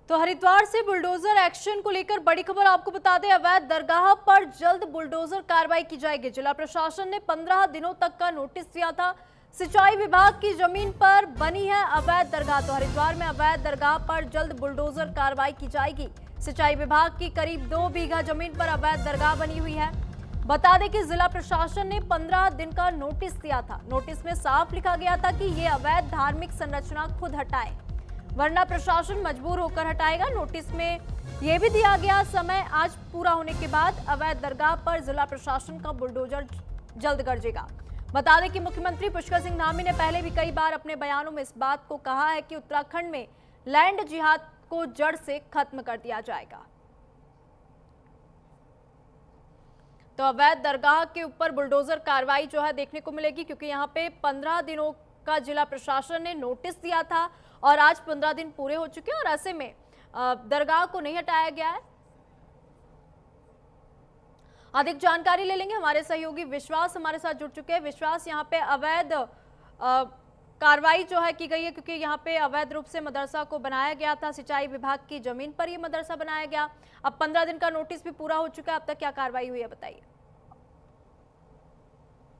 तो हरिद्वार से bulldozer action को लेकर बड़ी खबर आपको बता दें। अवैध दरगाह पर जल्द बुलडोजर कार्रवाई की जाएगी। जिला प्रशासन ने 15 दिनों तक का नोटिस दिया था। सिंचाई विभाग की जमीन पर बनी है अवैध दरगाह, तो हरिद्वार में अवैध दरगाह पर जल्द बुलडोजर कार्रवाई की जाएगी। सिंचाई विभाग की करीब 2 बीघा जमीन पर अवैध दरगाह बनी हुई है। बता दें कि जिला प्रशासन ने 15 दिन का नोटिस दिया था। नोटिस में साफ लिखा गया था कि ये अवैध धार्मिक संरचना खुद हटाए, वरना प्रशासन मजबूर होकर हटाएगा। नोटिस में यह भी दिया गया समय आज पूरा होने के बाद अवैध दरगाह पर जिला प्रशासन का बुलडोजर जल्द गरजेगा। बता दें कि मुख्यमंत्री पुष्कर सिंह धामी ने पहले भी कई बार अपने बयानों में इस बात को कहा है कि उत्तराखंड में लैंड जिहाद को जड़ से खत्म कर दिया जाएगा। तो अवैध दरगाह के ऊपर बुलडोजर कार्रवाई जो है देखने को मिलेगी, क्योंकि यहाँ पे 15 दिनों का जिला प्रशासन ने नोटिस दिया था और आज 15 दिन पूरे हो चुके हैं और ऐसे में दरगाह को नहीं हटाया गया है। अधिक जानकारी ले लेंगे, हमारे सहयोगी विश्वास हमारे साथ जुड़ चुके हैं। विश्वास, यहाँ पे अवैध कार्रवाई जो है की गई है, क्योंकि यहाँ पे अवैध रूप से मदरसा को बनाया गया था। सिंचाई विभाग की जमीन पर ये मदरसा बनाया गया। अब 15 दिन का नोटिस भी पूरा हो चुका है। अब तक क्या कार्रवाई हुई है, बताइए।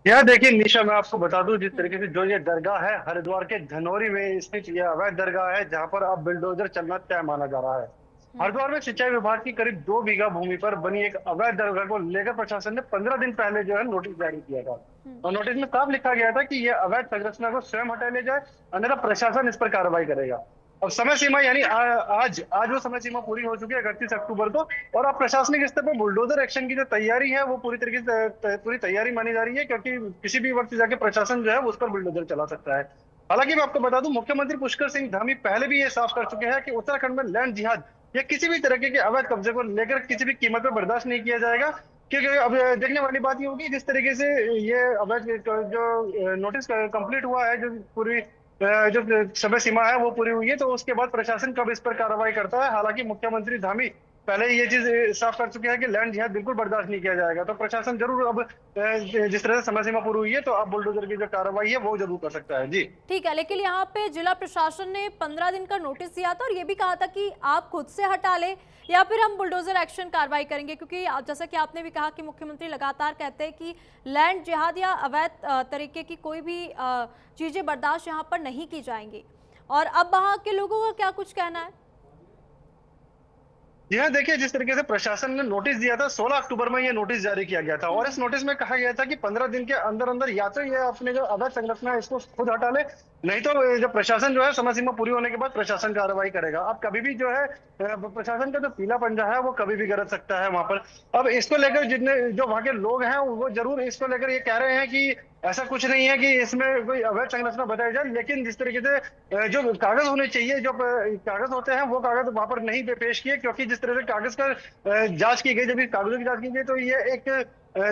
यह देखिए निशा, मैं आपको बता दूं, जिस तरीके से जो ये दरगाह है हरिद्वार के धनौरी में स्थित यह अवैध दरगाह है, जहां पर अब बुलडोजर चलना तय माना जा रहा है। हरिद्वार में सिंचाई विभाग की करीब 2 बीघा भूमि पर बनी एक अवैध दरगाह को लेकर प्रशासन ने 15 दिन पहले जो है नोटिस जारी किया था। और नोटिस में साफ लिखा गया था कि यह अवैध संरचना को स्वयं हटा ले जाए, अन्यथा प्रशासन इस पर कार्रवाई करेगा। और समय सीमा यानी आज वो समय सीमा पूरी हो चुकी है 31 अक्टूबर को, और अब प्रशासनिक स्तर पर बुलडोजर एक्शन की जो तैयारी है वो पूरी तरीके से पूरी तैयारी मानी जा रही है, क्योंकि किसी भी वक्त जाके प्रशासन जो है उस पर बुलडोजर चला सकता है। हालांकि मैं आपको बता दूं, मुख्यमंत्री पुष्कर सिंह धामी पहले भी ये साफ कर चुके हैं कि उत्तराखंड में लैंड जिहाद या किसी भी तरह के अवैध कब्जे को लेकर किसी भी कीमत पर बर्दाश्त नहीं किया जाएगा। क्योंकि अब देखने वाली बात ये होगी, जिस तरीके से ये अवैध जो नोटिस कंप्लीट हुआ है, जो पूरी जो समय सीमा है वो पूरी हुई है, तो उसके बाद प्रशासन कब इस पर कार्रवाई करता है। हालांकि मुख्यमंत्री धामी पहले ये चीज साफ कर चुके हैं कि लैंड जिहाद बिल्कुल बर्दाश्त नहीं किया जाएगा। तो प्रशासन जरूर अब जिस तरह से समय सीमा पूरी हुई है, तो अब बुलडोजर की जो कार्रवाई है वो जरूर कर सकता है। जी ठीक है, लेकिन यहाँ पे जिला प्रशासन ने 15 दिन का नोटिस दिया था और ये भी कहा था कि आप खुद से हटा ले या फिर हम बुलडोजर एक्शन कार्रवाई करेंगे, क्योंकि जैसा कि आपने भी कहा कि मुख्यमंत्री लगातार कहते हैं कि लैंड जिहाद या अवैध तरीके की कोई भी चीजें बर्दाश्त यहाँ पर नहीं की जाएंगी। और अब वहाँ के लोगों का क्या कुछ कहना है? जी हाँ, देखिए जिस तरीके से प्रशासन ने नोटिस दिया था 16 अक्टूबर में ये नोटिस जारी किया गया था, और इस नोटिस में कहा गया था कि 15 दिन के अंदर अंदर या तो ये अपने जो अवैध संरचना है इसको खुद हटा ले, नहीं तो जो प्रशासन जो है समय सीमा पूरी होने के बाद प्रशासन कार्रवाई करेगा। अब कभी भी जो है प्रशासन का जो पीला पंजा है वो कभी भी गरज सकता है वहां पर। अब इसको लेकर जितने जो वहां के लोग हैं वो जरूर इसको लेकर ये कह रहे हैं कि ऐसा कुछ नहीं है कि इसमें कोई अवैध संरचना बताई जाए, लेकिन जिस तरीके से जो कागज होने चाहिए, जो कागज होते हैं वो कागज वहां पर नहीं पेश किए, क्योंकि जिस तरह से कागज का जांच की गई, जब कागजों की जांच की गई, तो ये एक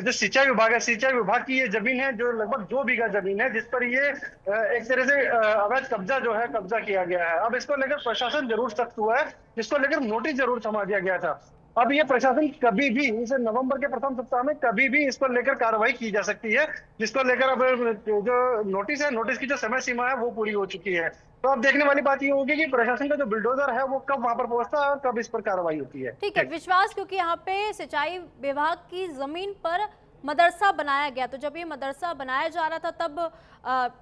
जो सिंचाई विभाग है, सिंचाई विभाग की ये जमीन है जो लगभग 2 बीघा जमीन है, जिस पर ये एक तरह से अवैध कब्जा जो है कब्जा किया गया है। अब इसको लेकर प्रशासन जरूर सख्त हुआ है, इसको लेकर नोटिस जरूर थमा दिया गया था। अब ये प्रशासन कभी भी इसे नवंबर के प्रथम सप्ताह में कभी भी इस पर लेकर कार्रवाई की जा सकती है, जिसको लेकर अब जो नोटिस है, नोटिस की जो समय सीमा है वो पूरी हो चुकी है। तो अब देखने वाली बात ये होगी कि प्रशासन का जो बुलडोजर है वो कब वहां पर पहुंचता है और कब इस पर कार्रवाई होती है। ठीक है विश्वास, क्योंकि यहाँ पे सिंचाई विभाग की जमीन पर मदरसा बनाया गया, तो जब ये मदरसा बनाया जा रहा था तब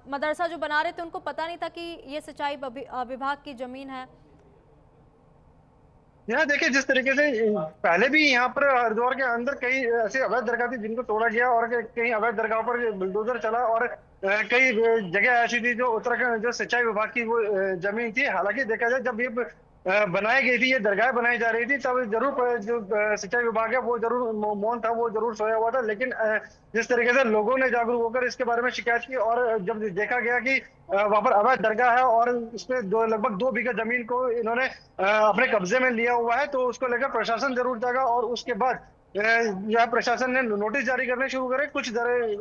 मदरसा जो बना रहे थे उनको पता नहीं था कि ये सिंचाई विभाग की जमीन है। यहाँ देखिए जिस तरीके से पहले भी यहाँ पर हरिद्वार के अंदर कई ऐसे अवैध दरगाह थी जिनको तोड़ा गया, और कई अवैध दरगाह पर बुलडोजर चला, और कई जगह ऐसी थी जो उत्तराखंड जो सिंचाई विभाग की वो जमीन थी। हालांकि देखा जाए, जब ये बनाई गई थी, ये दरगाह बनाई जा रही थी, तब जरूर जो सिंचाई विभाग है वो जरूर मौन था, वो जरूर सोया हुआ था। लेकिन जिस तरीके से लोगों ने जागरूक होकर इसके बारे में शिकायत की, और जब देखा गया कि वहां पर अवैध दरगाह है और इसमें लगभग 2 बीघा जमीन को इन्होंने अपने कब्जे में लिया हुआ है, तो उसको लेकर प्रशासन जरूर जागा, और उसके बाद यह प्रशासन ने नोटिस जारी करने शुरू करे। कुछ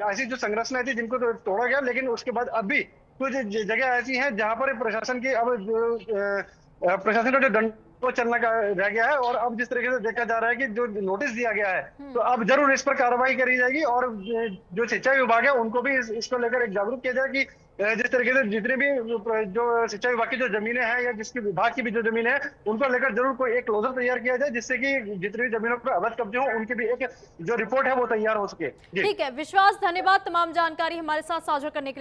ऐसी जो संरचनाएं थी जिनको तो तोड़ा गया, लेकिन उसके बाद अब भी कुछ जगह ऐसी हैं जहां पर प्रशासन की अब प्रशासन का जो दंड वो चलना का रह गया है। और अब जिस तरीके से देखा जा रहा है कि जो नोटिस दिया गया है, तो अब जरूर इस पर कार्रवाई करी जाएगी, और जो सिंचाई विभाग है उनको भी इसको लेकर एक जागरूक किया जाए कि जिस तरीके से जितने भी जो सिंचाई विभाग की जो जमीनें हैं या जिसकी विभाग की भी जो जमीन है उनको लेकर जरूर कोई एक क्लोजर तैयार किया जाए, जिससे कि जितनी भी जमीनों पर अवैध कब्जे हो उनकी भी एक जो रिपोर्ट है वो तैयार हो सके। जी ठीक है विश्वास, धन्यवाद तमाम जानकारी हमारे साथ साझा करने के लिए।